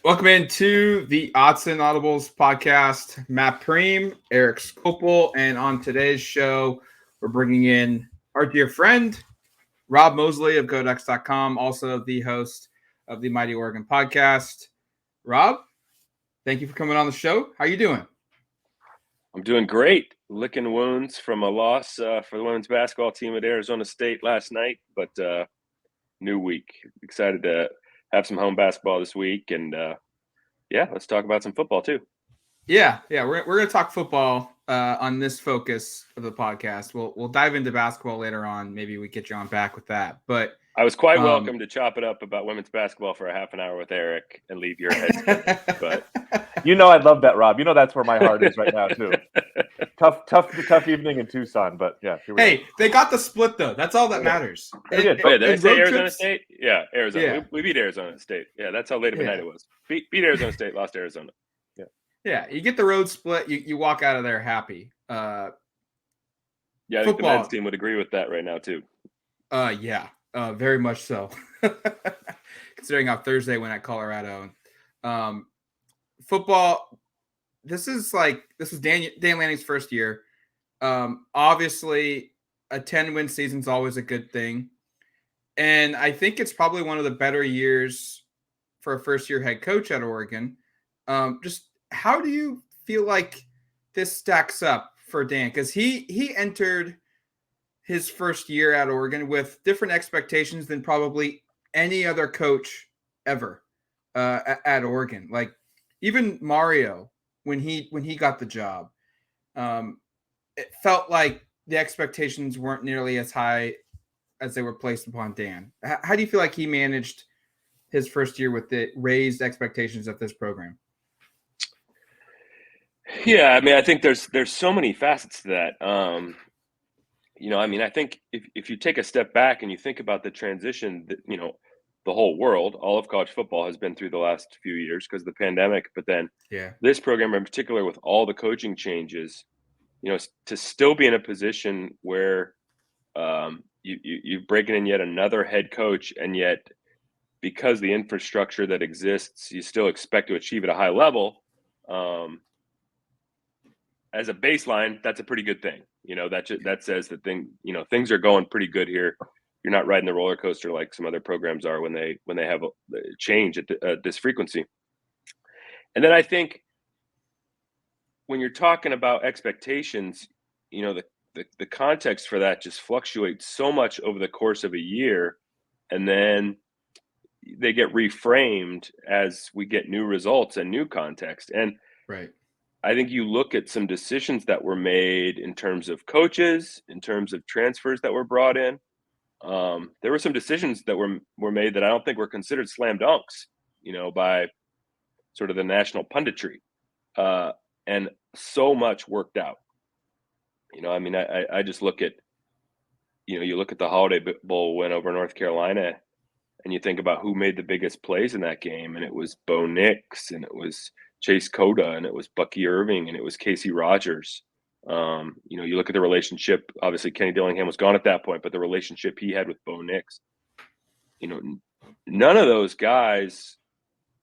Welcome into the Autzen Audibles Podcast. Matt Prehm, Erik Skopil, and on today's show, we're bringing in our dear friend, Rob Moseley of Codex.com, also the host of the Mighty Oregon Podcast. Rob, thank you for coming on the show. How you doing? I'm doing great. Licking wounds from a loss for the women's basketball team at Arizona State last night, but new week. Excited to have some home basketball this week, and let's talk about some football too. Yeah, we're gonna talk football on this focus of the podcast. We'll dive into basketball later on. Maybe we get you on back with that. But I was quite welcome to chop it up about women's basketball for a half an hour with Erik and leave your head spinning. But I'd love that, Rob. That's where my heart is right now too. Tough evening in Tucson, but yeah. Hey, they got the split though. That's all that matters. Did I say Arizona State? Yeah, Arizona. Yeah. We beat Arizona State. Yeah, that's how late of a night it was. Beat Arizona State, lost Arizona. Yeah, you get the road split. You walk out of there happy. I think the men's team would agree with that right now too. Very much so. Considering how Thursday went at Colorado. Football. This is Dan Lanning's first year. Obviously, a 10-win season is always a good thing, and I think it's probably one of the better years for a first-year head coach at Oregon. Just how do you feel like this stacks up for Dan? Because he entered his first year at Oregon with different expectations than probably any other coach ever at Oregon. Like even Mario, when he got the job, it felt like the expectations weren't nearly as high as they were placed upon Dan. How do you feel like he managed his first year with the raised expectations of this program? Yeah, I mean, I think there's so many facets to that. I think if you take a step back and you think about the transition that, the whole world, all of college football has been through the last few years because of the pandemic, but then this program in particular with all the coaching changes, to still be in a position where you've breaking in yet another head coach, and yet because the infrastructure that exists, you still expect to achieve at a high level. As a baseline, that's a pretty good thing. That says that things are going pretty good here. You're not riding the roller coaster like some other programs are when they have a change at this frequency. And then I think when you're talking about expectations, the context for that just fluctuates so much over the course of a year, and then they get reframed as we get new results and new context. And right. I think you look at some decisions that were made in terms of coaches, in terms of transfers that were brought in. There were some decisions that were made that I don't think were considered slam dunks, by sort of the national punditry. And so much worked out. I just look at, you look at the Holiday Bowl win over North Carolina, and you think about who made the biggest plays in that game, and it was Bo Nix, and it was Chase Cota, and it was Bucky Irving, and it was Casey Rogers. You look at the relationship. Obviously, Kenny Dillingham was gone at that point, but the relationship he had with Bo Nix, none of those guys,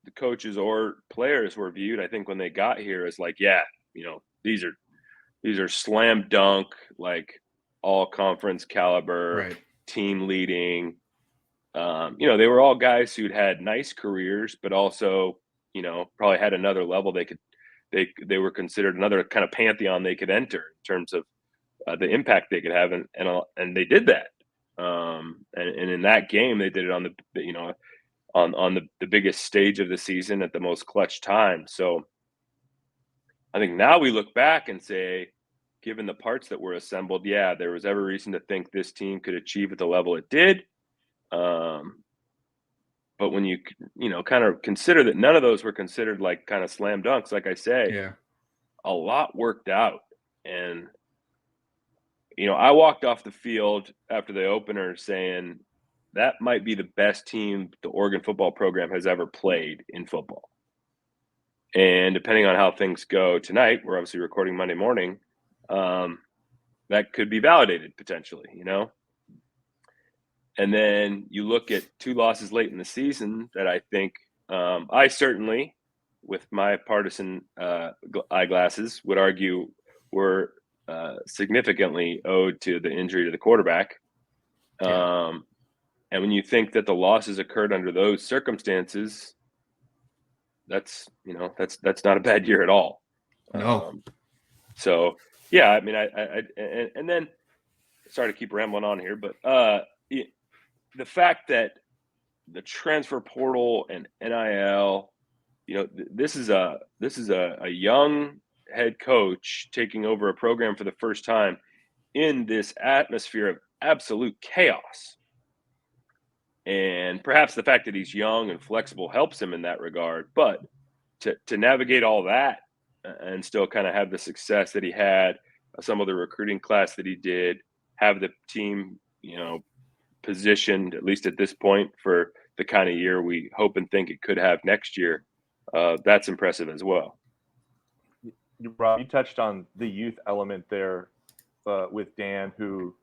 the coaches or players, were viewed, I think, when they got here as like, these are slam dunk, like all conference caliber, team leading. They were all guys who'd had nice careers, but also, probably had another level they were considered another kind of pantheon they could enter in terms of the impact they could have, and they did that. And in that game, they did it on the biggest stage of the season at the most clutch time. So I think now we look back and say, given the parts that were assembled, there was every reason to think this team could achieve at the level it did. But when you kind of consider that none of those were considered like kind of slam dunks, like I say, a lot worked out. And, I walked off the field after the opener saying that might be the best team the Oregon football program has ever played in football. And depending on how things go tonight, we're obviously recording Monday morning, that could be validated potentially, And then you look at two losses late in the season that I think I certainly, with my partisan eyeglasses, would argue were significantly owed to the injury to the quarterback. And when you think that the losses occurred under those circumstances, that's not a bad year at all. No. So yeah, I mean, and then sorry to keep rambling on here, but the fact that the transfer portal and NIL, this is a young head coach taking over a program for the first time in this atmosphere of absolute chaos. And perhaps the fact that he's young and flexible helps him in that regard. But to navigate all that and still kind of have the success that he had, some of the recruiting class that he did, have the team, positioned, at least at this point, for the kind of year we hope and think it could have next year, that's impressive as well. Rob, you touched on the youth element there with Dan, who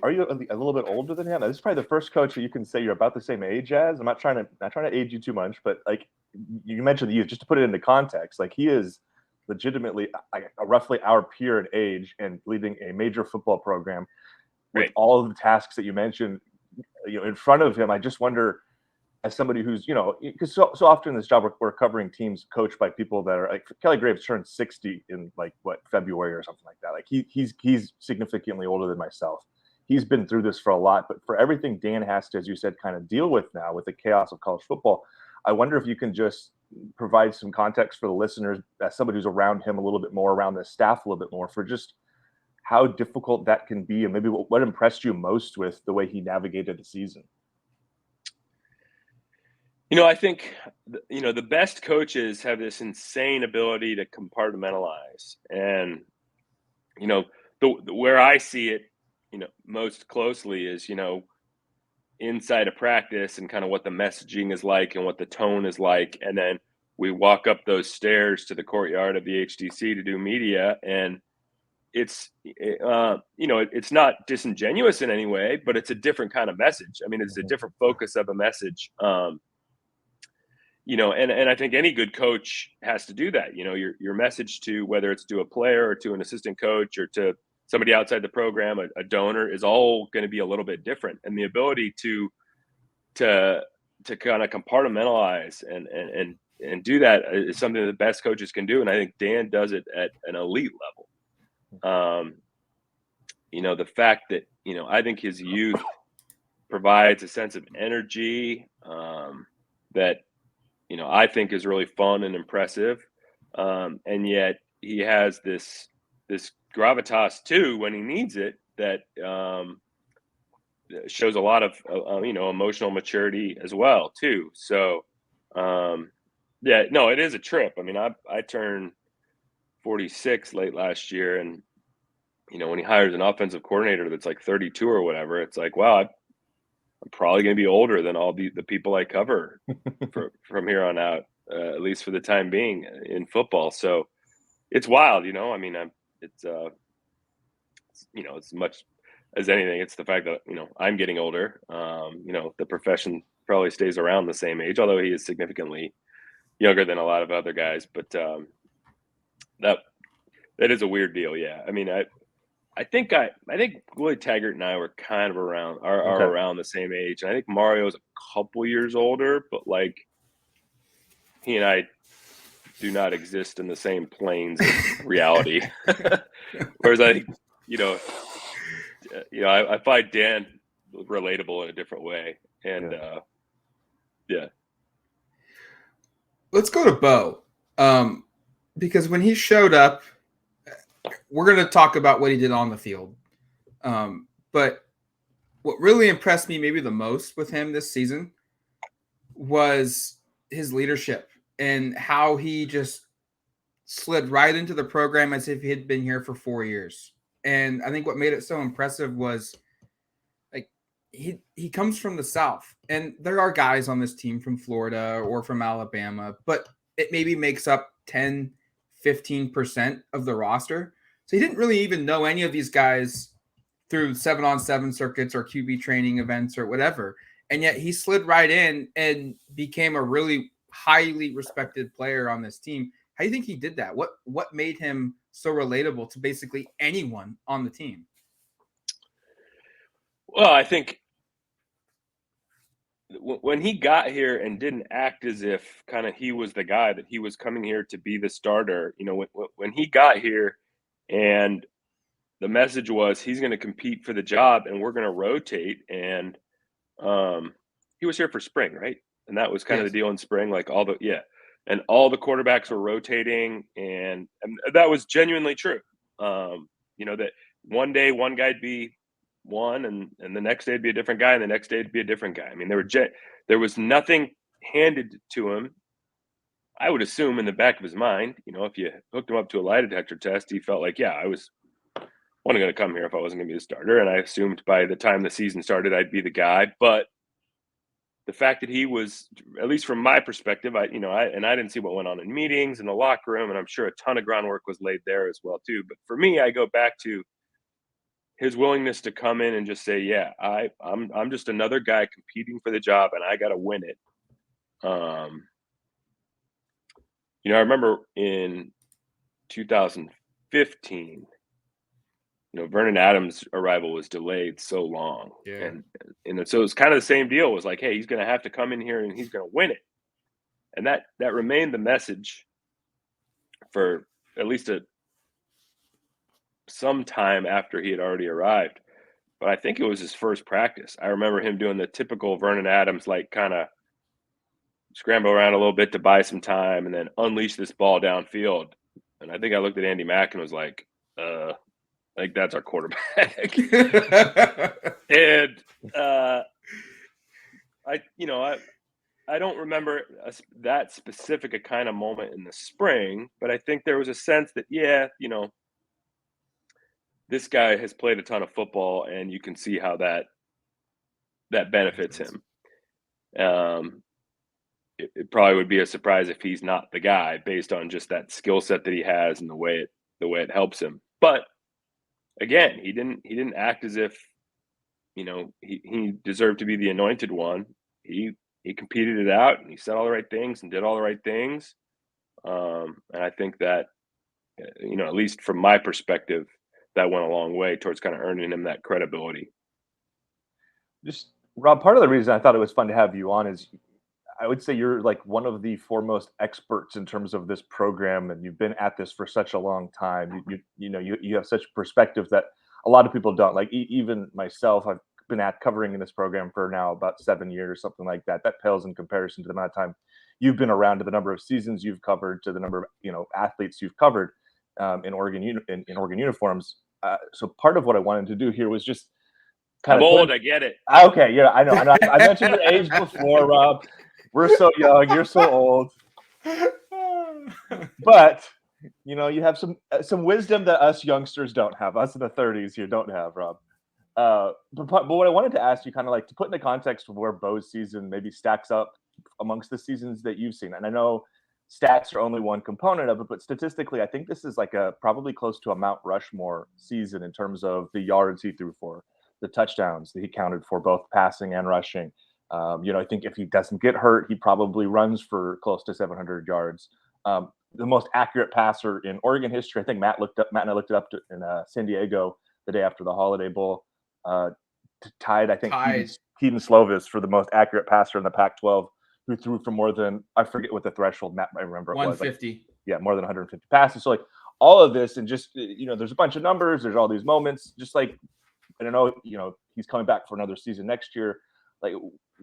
are you a little bit older than him? This is probably the first coach that you can say you're about the same age as. I'm not trying to age you too much, but like you mentioned the youth, just to put it into context, like he is legitimately roughly our peer in age and leading a major football program with all of the tasks that you mentioned, in front of him. I just wonder, as somebody who's, because so often in this job we're covering teams coached by people that are like Kelly Graves turned 60 in February or something like that. Like he's significantly older than myself. He's been through this for a lot, but for everything Dan has to, as you said, kind of deal with now with the chaos of college football, I wonder if you can just provide some context for the listeners as somebody who's around him a little bit more, around the staff a little bit more, for just how difficult that can be, and maybe what impressed you most with the way he navigated the season. I think, the best coaches have this insane ability to compartmentalize. And, where I see it, most closely is, inside of practice and kind of what the messaging is like and what the tone is like. And then we walk up those stairs to the courtyard of the HDC to do media. And it's not disingenuous in any way, but it's a different kind of message. I mean, it's a different focus of a message. And I think any good coach has to do that. Your message to, whether it's to a player or to an assistant coach or to somebody outside the program, a donor, is all going to be a little bit different. And the ability to kind of compartmentalize and do that is something that the best coaches can do. And I think Dan does it at an elite level. The fact that, I think his youth provides a sense of energy that, I think is really fun and impressive. And yet he has this gravitas too, when he needs it, that shows a lot of, emotional maturity as well too. So, it is a trip. I mean, I turned 46 late last year, and, when he hires an offensive coordinator that's like 32 or whatever, it's like, wow, I'm probably going to be older than all the people I cover from here on out, at least for the time being in football. So it's wild, I mean, it's as much as anything, it's the fact that, I'm getting older. The profession probably stays around the same age, although he is significantly younger than a lot of other guys. But that is a weird deal. Yeah. I mean, I think Willie Taggart and I were kind of are around the same age. And I think Mario's a couple years older, but like he and I do not exist in the same planes of reality. Whereas I think, I find Dan relatable in a different way. And yeah. Let's go to Bo. Because when he showed up, we're going to talk about what he did on the field. But what really impressed me maybe the most with him this season was his leadership and how he just slid right into the program as if he had been here for 4 years. And I think what made it so impressive was like he comes from the South, and there are guys on this team from Florida or from Alabama, but it maybe makes up 10, 15% of the roster. So he didn't really even know any of these guys through 7-on-7 circuits or QB training events or whatever. and yet he slid right in and became a really highly respected player on this team. How do you think he did that? What made him so relatable to basically anyone on the team? Well, I think when he got here and didn't act as if kind of he was the guy, that he was coming here to be the starter, when he got here and the message was he's going to compete for the job and we're going to rotate. And he was here for spring, right? And that was kind of the deal in spring, like and all the quarterbacks were rotating, and that was genuinely true. That one day one guy'd be one, and the next day it'd be a different guy, and the next day it'd be a different guy. I mean, there was nothing handed to him. I would assume in the back of his mind, if you hooked him up to a lie detector test, he felt like, I wasn't going to come here if I wasn't going to be the starter. And I assumed by the time the season started, I'd be the guy. But the fact that he was, at least from my perspective, I didn't see what went on in meetings in the locker room, and I'm sure a ton of groundwork was laid there as well too. But for me, I go back to his willingness to come in and just say, I'm just another guy competing for the job, and I got to win it. I remember in 2015, Vernon Adams' arrival was delayed so long. Yeah. And so it's kind of the same deal. It was like, hey, he's going to have to come in here and he's going to win it. And that remained the message for at least some time after he had already arrived. But I think it was his first practice. I remember him doing the typical Vernon Adams, like kind of scramble around a little bit to buy some time and then unleash this ball downfield. And I think I looked at Andy Mack and was like, that's our quarterback. And I don't remember that specific a kind of moment in the spring, but I think there was a sense that, this guy has played a ton of football, and you can see how that benefits him. It probably would be a surprise if he's not the guy based on just that skill set that he has and the way it helps him. But again, he didn't act as if he deserved to be the anointed one. He competed it out, and he said all the right things and did all the right things. And I think that at least from my perspective, that went a long way towards kind of earning him that credibility. Just, Rob, part of the reason I thought it was fun to have you on is I would say you're like one of the foremost experts in terms of this program, and you've been at this for such a long time. You have such perspective that a lot of people don't. Like even myself, I've been covering in this program for now about 7 years, something like that. That pales in comparison to the amount of time you've been around, to the number of seasons you've covered, to the number of athletes you've covered in Oregon uniforms. So part of what I wanted to do here was just I'm old. I get it. Okay, yeah, I know. I mentioned your age before, Rob. We're so young. You're so old. But you have some wisdom that us youngsters don't have. Us in the 30s here don't have, Rob. But what I wanted to ask you, kind of like to put in the context of where Bo's season maybe stacks up amongst the seasons that you've seen. And I know stats are only one component of it, but statistically, I think this is like probably close to a Mount Rushmore season in terms of the yards he threw for, the touchdowns that he counted for, both passing and rushing. I think if he doesn't get hurt, he probably runs for close to 700 yards. The most accurate passer in Oregon history, I think Matt and I looked it up in San Diego the day after the Holiday Bowl. Tied, I think, Keaton Slovis for the most accurate passer in the Pac-12, who threw for more than, I forget what the threshold, Matt, I remember it 150. Was. More than 150 passes. So like all of this, and just, there's a bunch of numbers, there's all these moments, just like, I don't know, he's coming back for another season next year. Like,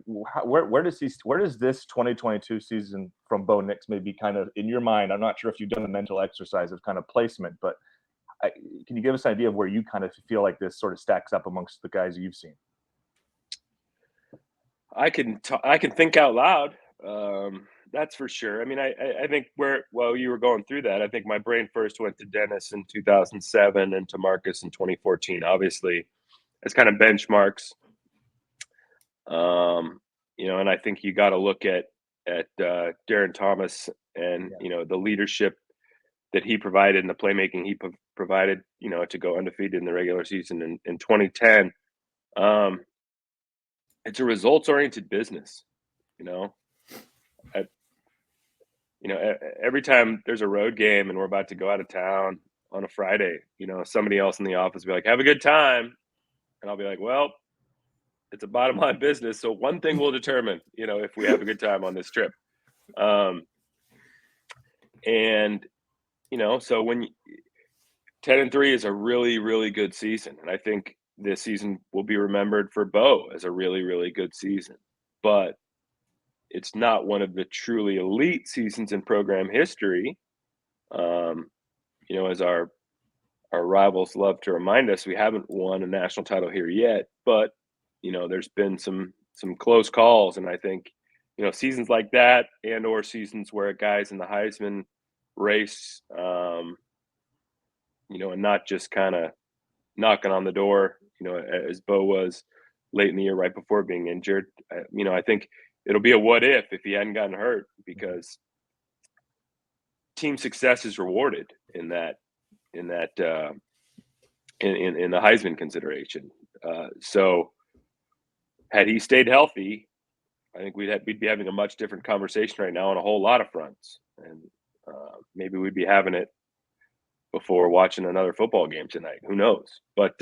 where does this 2022 season from Bo Nix maybe kind of in your mind? I'm not sure if you've done the mental exercise of kind of placement, but can you give us an idea of where you kind of feel like this sort of stacks up amongst the guys you've seen? I can think out loud. That's for sure. I mean, I think while you were going through that, I think my brain first went to Dennis in 2007 and to Marcus in 2014. Obviously, as kind of benchmarks. And I think you got to look at Darren Thomas and the leadership that he provided and the playmaking he provided, to go undefeated in the regular season in 2010. it's a results-oriented business, you know. Every time there's a road game and we're about to go out of town on a Friday, somebody else in the office will be like, "Have a good time," and I'll be like, "Well, it's a bottom line business, so one thing will determine, if we have a good time on this trip." And so when 10-3 is a really, really good season, and I think this season will be remembered for Bo as a really, really good season, but it's not one of the truly elite seasons in program history. As our rivals love to remind us, we haven't won a national title here yet, but there's been some close calls, and I think seasons like that, and or seasons where a guy's in the Heisman race, and not just kind of knocking on the door, as Bo was late in the year right before being injured. I think it'll be a what if he hadn't gotten hurt, because team success is rewarded in the Heisman consideration. So had he stayed healthy, I think we'd be having a much different conversation right now on a whole lot of fronts, and maybe we'd be having it before watching another football game tonight. Who knows? But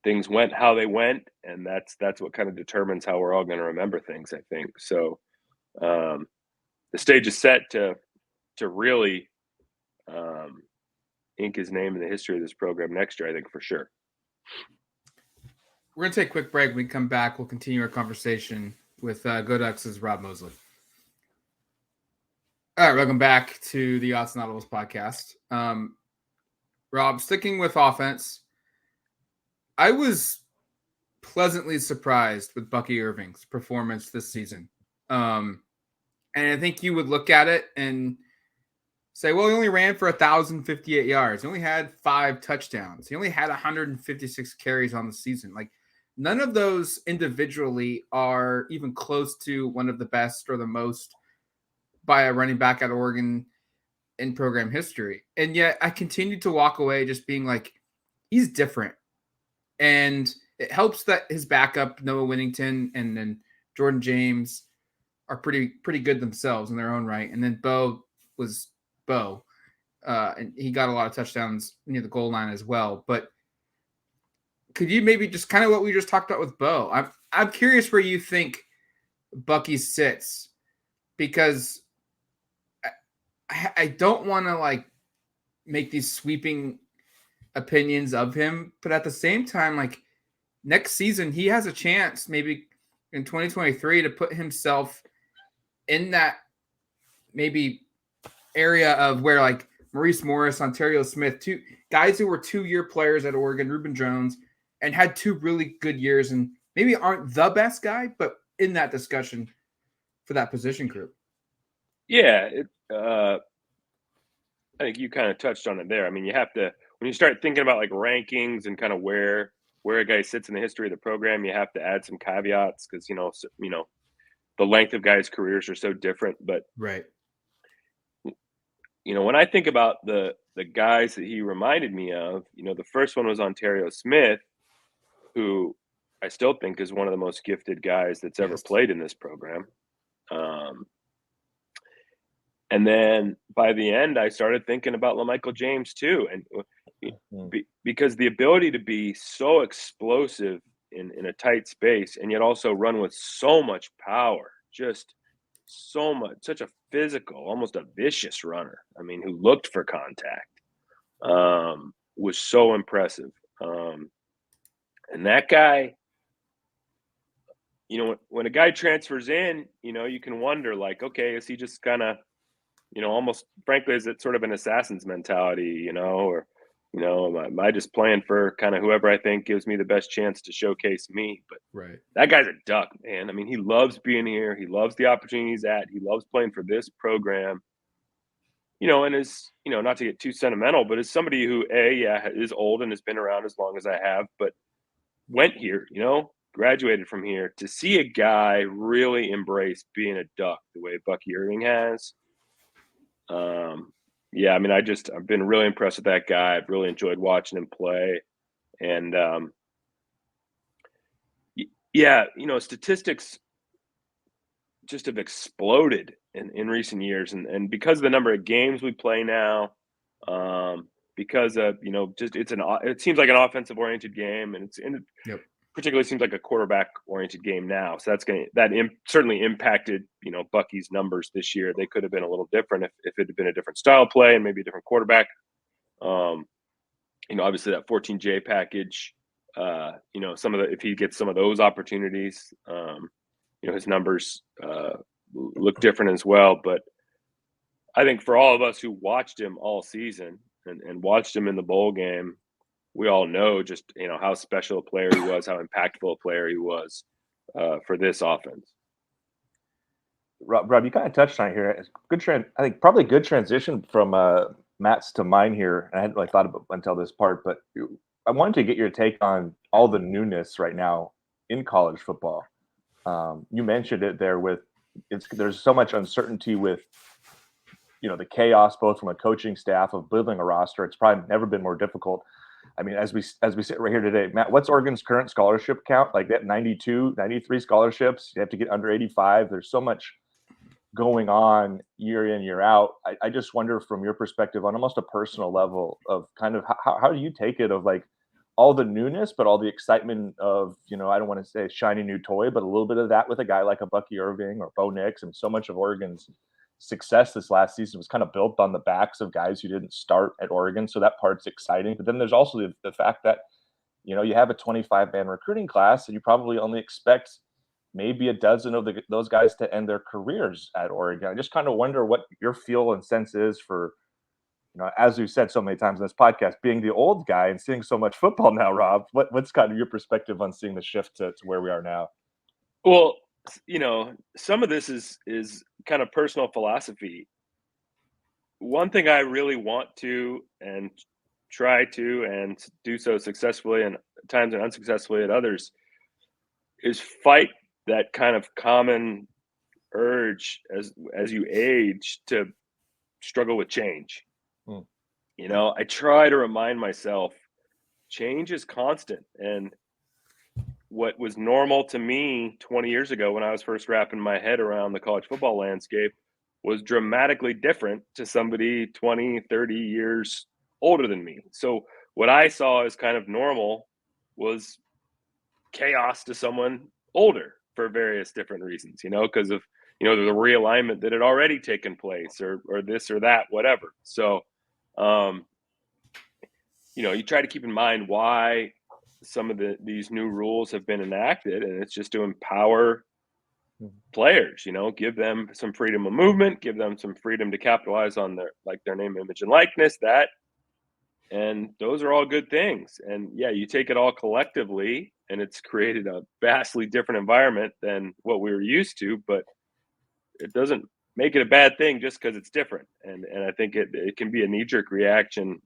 things went how they went, and that's what kind of determines how we're all going to remember things, I think. So the stage is set to really ink his name in the history of this program next year, I think, for sure. We're going to take a quick break. When we come back, we'll continue our conversation with Go Ducks' Rob Moseley. All right, welcome back to the Autzen Audibles Podcast. Rob, sticking with offense, I was pleasantly surprised with Bucky Irving's performance this season. And I think you would look at it and say, well, he only ran for 1,058 yards. He only had 5 touchdowns. He only had 156 carries on the season. Like, none of those individually are even close to one of the best or the most by a running back at Oregon in program history. And yet I continued to walk away just being like, he's different. And it helps that his backup, Noah Winnington, and then Jordan James are pretty good themselves in their own right. And then Bo was Bo. And he got a lot of touchdowns near the goal line as well. But could you maybe just kind of what we just talked about with Bo? I'm curious where you think Bucky sits, because I don't want to make these sweeping opinions of him, but at the same time, next season, he has a chance maybe in 2023 to put himself in that maybe area of where Maurice Morris, Ontario Smith, 2 guys who were 2-year players at Oregon, Reuben Jones, and had 2 really good years and maybe aren't the best guy, but in that discussion for that position group. Yeah, I think you kind of touched on it there. I mean, you have to, when you start thinking about rankings and kind of where a guy sits in the history of the program, you have to add some caveats, because the length of guys' careers are so different. But right, when I think about the guys that he reminded me of, the first one was Ontario Smith, who I still think is one of the most gifted guys that's ever played in this program. And then by the end, I started thinking about LaMichael James too. And because the ability to be so explosive in a tight space, and yet also run with so much power, just so much, such a physical, almost a vicious runner. I mean, who looked for contact, was so impressive. And that guy, when a guy transfers in, you can wonder, okay, is he just kind of, almost frankly, is it sort of an assassin's mentality, or, am I just playing for kind of whoever I think gives me the best chance to showcase me? But right, that guy's a duck, man. I mean, he loves being here. He loves the opportunities he loves playing for this program, and is, not to get too sentimental, but as somebody who is old and has been around as long as I have, but went here, graduated from here, to see a guy really embrace being a duck the way Bucky Irving has. I mean, I've been really impressed with that guy. I've really enjoyed watching him play. And Yeah, statistics just have exploded in recent years, and because of the number of games we play now, because of just it seems like an offensive oriented game, and Yep. particularly seems like a quarterback oriented game now. So certainly impacted Bucky's numbers this year. They could have been a little different if it had been a different style play and maybe a different quarterback. Obviously that 14J package. If he gets some of those opportunities, his numbers look different as well. But I think for all of us who watched him all season and watched him in the bowl game, we all know just how special a player he was, how impactful a player he was for this offense. Rob, you kind of touched on it here. It's I think probably good transition from Matt's to mine here. I hadn't really thought about it until this part, but I wanted to get your take on all the newness right now in college football. You mentioned it there there's so much uncertainty with the chaos both from a coaching staff of building a roster. It's probably never been more difficult. I mean, as we sit right here today, Matt, what's Oregon's current scholarship count? Like that 92, 93 scholarships, you have to get under 85. There's so much going on year in, year out. I just wonder from your perspective on almost a personal level of kind of how do you take it of like all the newness, but all the excitement of, I don't want to say shiny new toy, but a little bit of that with a guy like a Bucky Irving or Bo Nix. And so much of Oregon's success this last season was kind of built on the backs of guys who didn't start at Oregon. So that part's exciting. But then there's also the fact that, you have a 25-man recruiting class and you probably only expect maybe a dozen of those guys to end their careers at Oregon. I just kind of wonder what your feel and sense is for, as we've said so many times in this podcast, being the old guy and seeing so much football now, Rob. What's kind of your perspective on seeing the shift to where we are now? Well, some of this is kind of personal philosophy. One thing I really want to and try to and do so successfully and at times and unsuccessfully at others is fight that kind of common urge as you age to struggle with change. I try to remind myself change is constant, and what was normal to me 20 years ago when I was first wrapping my head around the college football landscape was dramatically different to somebody 20, 30 years older than me. So what I saw as kind of normal was chaos to someone older for various different reasons, because of, the realignment that had already taken place or this or that, whatever. So, you try to keep in mind why some of these new rules have been enacted, and it's just to empower players, give them some freedom of movement, give them some freedom to capitalize on their name, image, and likeness, and those are all good things. And yeah, you take it all collectively and it's created a vastly different environment than what we were used to, but it doesn't make it a bad thing just because it's different. And I think it can be a knee-jerk reaction,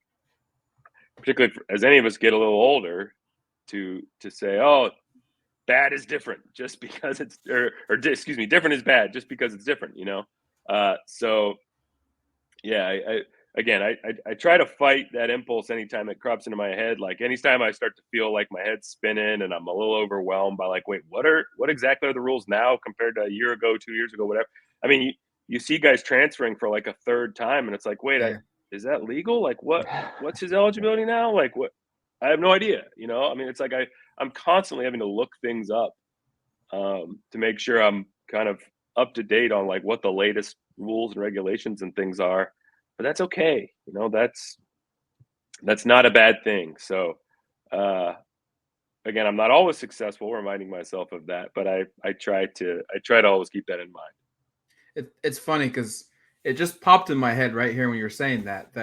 particularly as any of us get a little older, to say, oh, bad is different just because it's different is bad just because it's different, so yeah, I try to fight that impulse anytime it crops into my head. Like anytime I start to feel like my head's spinning and I'm a little overwhelmed by like, wait, what exactly are the rules now compared to a year ago, 2 years ago, whatever. I mean, you see guys transferring for like a third time and it's like, wait, is that legal? Like what's his eligibility now? Like what? I have no idea. I mean, it's like I'm constantly having to look things up to make sure I'm kind of up to date on like what the latest rules and regulations and things are. But that's okay. That's not a bad thing. So again, I'm not always successful reminding myself of that, but I try to always keep that in mind. It's funny because it just popped in my head right here when you were saying that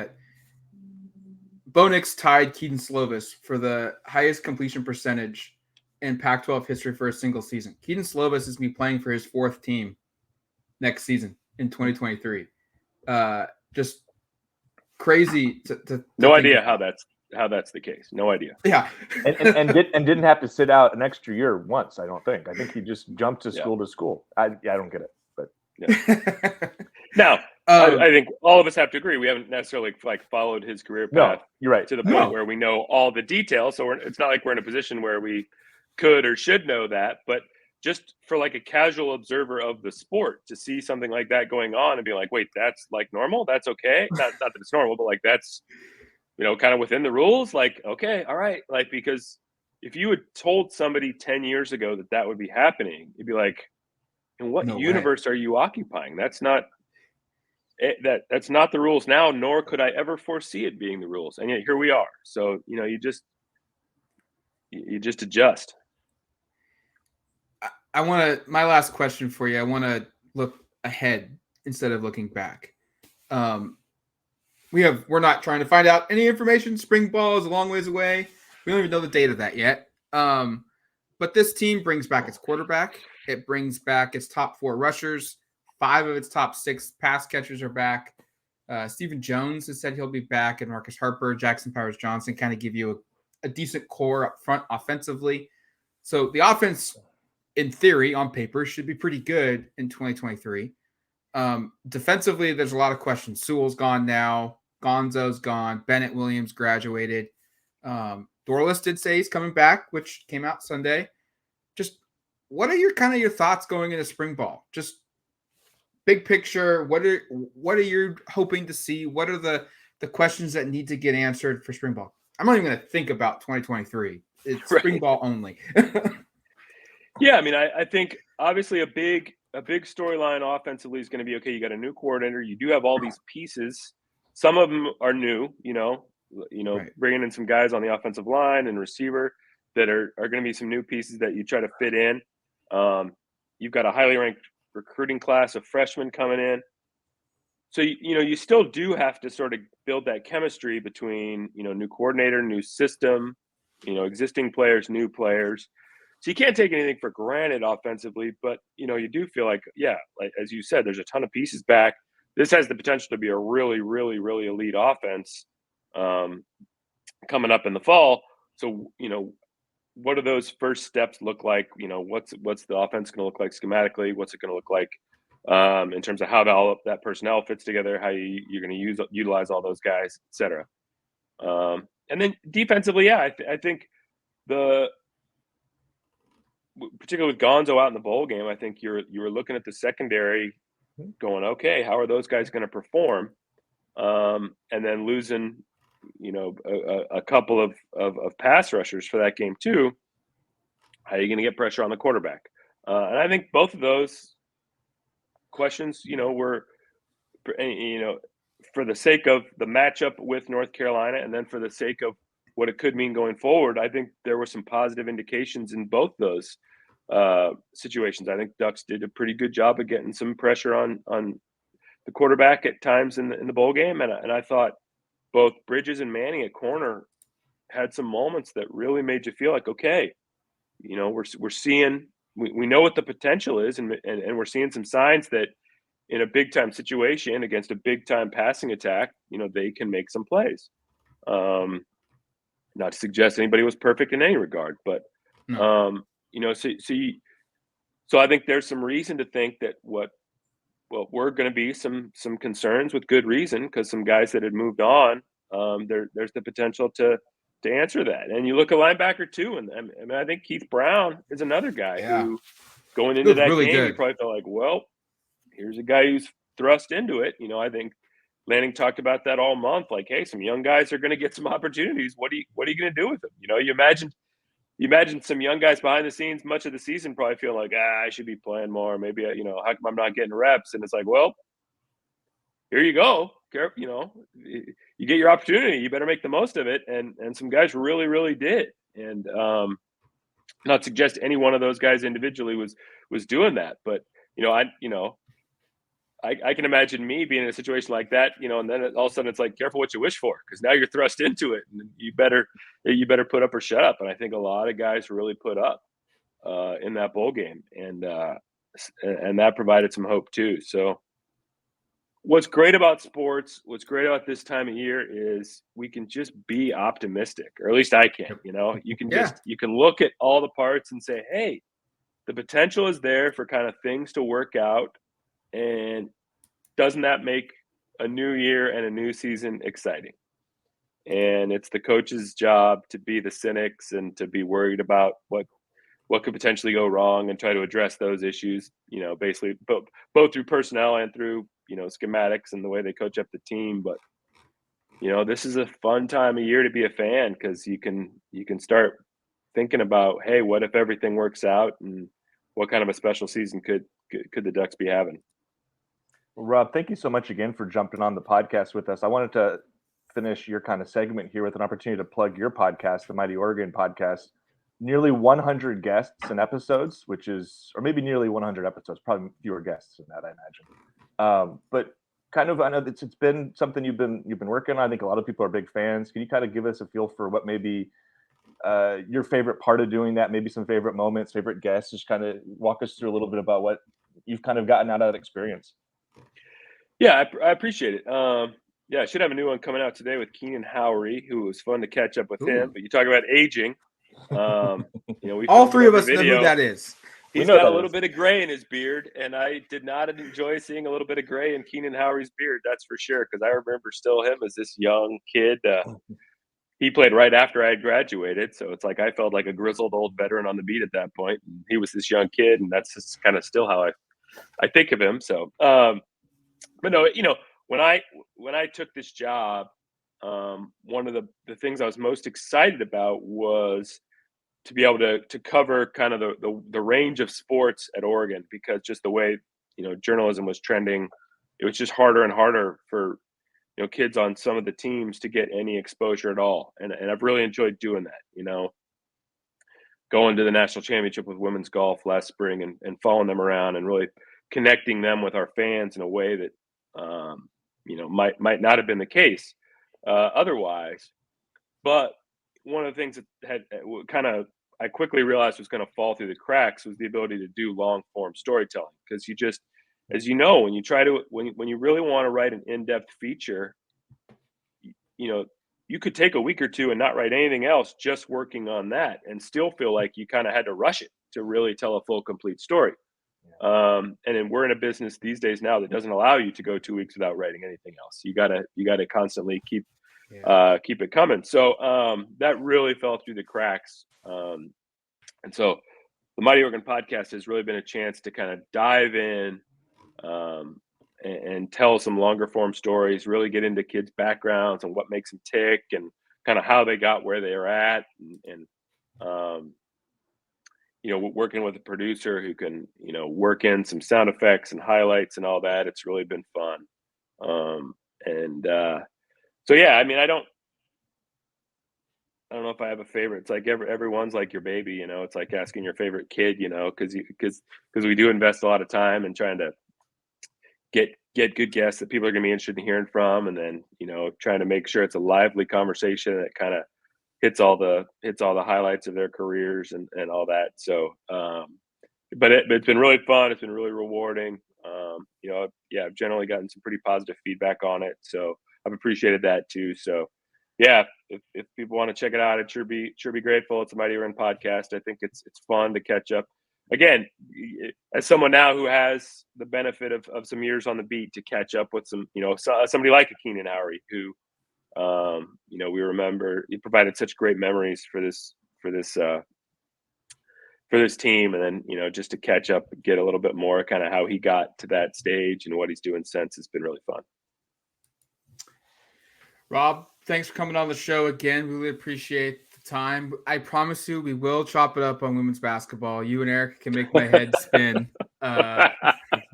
Bo Nix tied Keaton Slovis for the highest completion percentage in Pac-12 history for a single season. Keaton Slovis is going to be playing for his fourth team next season in 2023. Just crazy to no idea how that's the case. No idea. Yeah. and didn't have to sit out an extra year once, I don't think. I think he just jumped to school to school. I don't get it. But yeah. Now, I think all of us have to agree we haven't necessarily followed his career path you're right. to the point where we know all the details. So it's not like we're in a position where we could or should know that, but just for like a casual observer of the sport to see something like that going on and be like, wait, that's like normal? That's okay? Not that it's normal, but like that's, kind of within the rules. Like, okay, all right. Like, because if you had told somebody 10 years ago that that would be happening, you'd be like, in what No way. universe are you occupying? That's not that's not the rules now, nor could I ever foresee it being the rules. And yet here we are. So, you just adjust. My last question for you. I want to look ahead instead of looking back. We're not trying to find out any information. Spring ball is a long ways away. We don't even know the date of that yet. But this team brings back its quarterback. It brings back its top 4 rushers. 5 of its top 6 pass catchers are back. Stephen Jones has said he'll be back, and Marcus Harper, Jackson Powers Johnson kind of give you a decent core up front offensively. So the offense, in theory, on paper, should be pretty good in 2023. Defensively, there's a lot of questions. Sewell's gone now. Gonzo's gone. Bennett Williams graduated. Dorless did say he's coming back, which came out Sunday. Just what are your thoughts going into spring ball? Just big picture. What are you hoping to see? What are the questions that need to get answered for spring ball? I'm not even going to think about 2023. It's Right. spring ball only. Yeah, I mean, I think obviously a big storyline offensively is going to be, okay, you got a new coordinator. You do have all these pieces. Some of them are new, Right. bringing in some guys on the offensive line and receiver that are going to be some new pieces that you try to fit in. You've got a highly ranked recruiting class of freshmen coming in. So, you still do have to sort of build that chemistry between, new coordinator, new system, existing players, new players. So you can't take anything for granted offensively, but, you do feel like, yeah, like as you said, there's a ton of pieces back. This has the potential to be a really, really, really elite offense coming up in the fall. So, what do those first steps look like? What's the offense going to look like schematically? What's it going to look like in terms of how that personnel fits together, how you're going to utilize all those guys, et cetera. And then defensively, yeah, I think particularly with Gonzo out in the bowl game, I think you were looking at the secondary going, okay, how are those guys going to perform? And then losing, a couple of pass rushers for that game too. How are you going to get pressure on the quarterback? And I think both of those questions, were, for the sake of the matchup with North Carolina, and then for the sake of what it could mean going forward, I think there were some positive indications in both those situations. I think Ducks did a pretty good job of getting some pressure on the quarterback at times in the bowl game, and I thought both Bridges and Manning at corner had some moments that really made you feel like, okay, we're seeing, we know what the potential is, and we're seeing some signs that in a big time situation against a big time passing attack, they can make some plays. Not to suggest anybody was perfect in any regard, but No. so I think there's some reason to think that we're going to be some concerns with good reason, because some guys that had moved on, there's the potential to answer that. And you look at linebacker too, and I mean, I think Keith Brown is another guy who, going into that really game, good. you probably felt like, well, here's a guy who's thrust into it. I think Lanning talked about that all month. Like, hey, some young guys are going to get some opportunities. What are you going to do with them? You imagine some young guys behind the scenes much of the season probably feel like, I should be playing more. Maybe, how come I'm not getting reps? And it's like, well, here you go. You get your opportunity. You better make the most of it. And some guys really, really did. And not suggest any one of those guys individually was doing that, but I can imagine me being in a situation like that, and then all of a sudden it's like, careful what you wish for, because now you're thrust into it, and you better put up or shut up. And I think a lot of guys really put up in that bowl game, and that provided some hope too. So what's great about sports, what's great about this time of year, is we can just be optimistic, or at least I can. You can you can look at all the parts and say, hey, the potential is there for kind of things to work out. And doesn't that make a new year and a new season exciting? And it's the coach's job to be the cynics and to be worried about what what could potentially go wrong and try to address those issues, basically both through personnel and through, schematics and the way they coach up the team. But, this is a fun time of year to be a fan because you can start thinking about, hey, what if everything works out and what kind of a special season could the Ducks be having? Well, Rob, thank you so much again for jumping on the podcast with us. I wanted to finish your kind of segment here with an opportunity to plug your podcast, the Mighty Oregon Podcast. Nearly 100 guests and episodes, which is, or maybe nearly 100 episodes, probably fewer guests than that, I imagine. But kind of, I know it's been something you've been working on. I think a lot of people are big fans. Can you kind of give us a feel for what maybe your favorite part of doing that, maybe some favorite moments, favorite guests? Just kind of walk us through a little bit about what you've kind of gotten out of that experience. Yeah, I appreciate it. Yeah, I should have a new one coming out today with Keenan Howery, who was fun to catch up with him. But you talk about aging. We all three of us know who that is. He's got a little bit of gray in his beard, and I did not enjoy seeing a little bit of gray in Keenan Howery's beard. That's for sure, because I remember still him as this young kid. He played right after I had graduated, so it's like I felt like a grizzled old veteran on the beat at that point. And he was this young kid, and that's just kind of still how I think of him. So, but no, when I took this job, one of the things I was most excited about was to be able to cover kind of the range of sports at Oregon, because just the way, journalism was trending, it was just harder and harder for, kids on some of the teams to get any exposure at all. And I've really enjoyed doing that, going to the national championship with women's golf last spring and following them around and really connecting them with our fans in a way that, might not have been the case otherwise. But one of the things that had I quickly realized was going to fall through the cracks was the ability to do long form storytelling. Because you just, as you know, when you really want to write an in-depth feature, you could take a week or two and not write anything else, just working on that, and still feel like you kind of had to rush it to really tell a full, complete story. And then we're in a business these days now that doesn't allow you to go 2 weeks without writing anything else. You gotta constantly keep it coming. So that really fell through the cracks. And so the Mighty Oregon Podcast has really been a chance to kind of dive in and tell some longer form stories, really get into kids' backgrounds and what makes them tick and kind of how they got where they are at. And working with a producer who can, work in some sound effects and highlights and all that. It's really been fun. So yeah, I mean, I don't know if I have a favorite. It's like everyone's like your baby, it's like asking your favorite kid, because we do invest a lot of time in trying to get good guests that people are going to be interested in hearing from. And then, trying to make sure it's a lively conversation that kind of hits all the highlights of their careers and all that. So, but it's been really fun. It's been really rewarding. I've generally gotten some pretty positive feedback on it. So I've appreciated that too. So yeah, if people want to check it out, I'd sure be grateful. It's a Mighty Oregon Podcast. I think it's fun to catch up. Again, as someone now who has the benefit of some years on the beat, to catch up with some, somebody like a Keenan Howery who, we remember he provided such great memories for this team. And then, just to catch up, get a little bit more kind of how he got to that stage and what he's doing since has been really fun. Rob, thanks for coming on the show again. We really appreciate the time. I promise you, we will chop it up on women's basketball. You and Erik can make my head spin.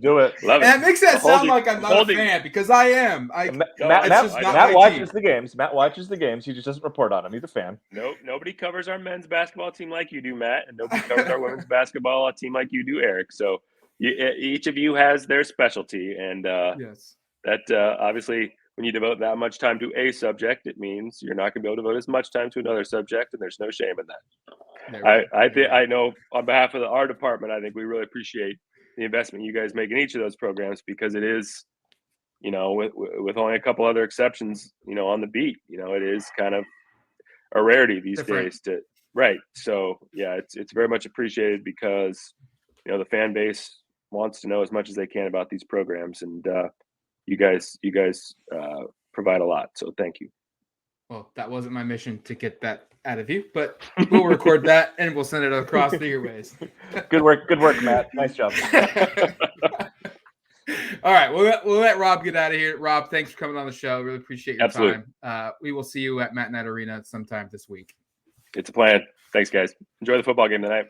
Do it. Love it. And that makes that sound like I'm not a fan, because I am. Matt watches the games. Matt watches the games. He just doesn't report on them. He's a fan. Nope. Nobody covers our men's basketball team like you do, Matt, and nobody covers our women's basketball team like you do, Erik. So each of you has their specialty, and yes, that obviously, when you devote that much time to a subject, it means you're not going to be able to devote as much time to another subject, and there's no shame in that. I know on behalf of our department, I think we really appreciate the investment you guys make in each of those programs, because it is, with only a couple other exceptions, on the beat, it is kind of a rarity these days right. So yeah, it's very much appreciated, because, the fan base wants to know as much as they can about these programs, and you guys provide a lot. So thank you. Well, that wasn't my mission to get that out of you, but we'll record that and we'll send it across to your ways. Good work, Matt. Nice job. All right, we'll let Rob get out of here. Rob, thanks for coming on the show. Really appreciate your time. We will see you at Matt Knight Arena sometime this week. It's a plan. Thanks, guys. Enjoy the football game tonight.